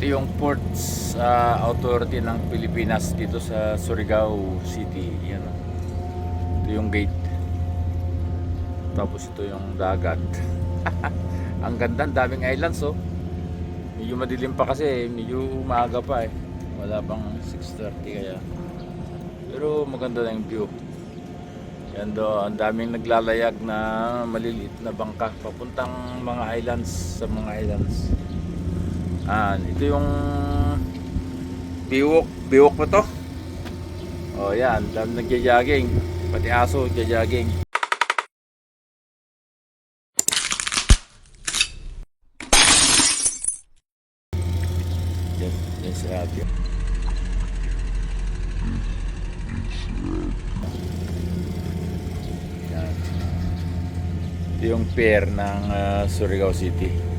Ito yung Ports Authority ng Pilipinas dito sa Surigao City. Yan. Ito yung gate. Tapos ito yung dagat. Ang ganda, daming islands oh. Medyo madilim pa kasi, medyo umaga pa eh. Wala pang 6:30 kaya. Pero maganda na yung view. Yan do, ang daming naglalayag na maliliit na bangka papuntang mga islands, sa mga islands. Ito yung biwok pa to. Oh yan, dami nagja-jogging. Pati aso nagja-jogging. Yan sa atin. Yan. Ito yung pier ng Surigao City.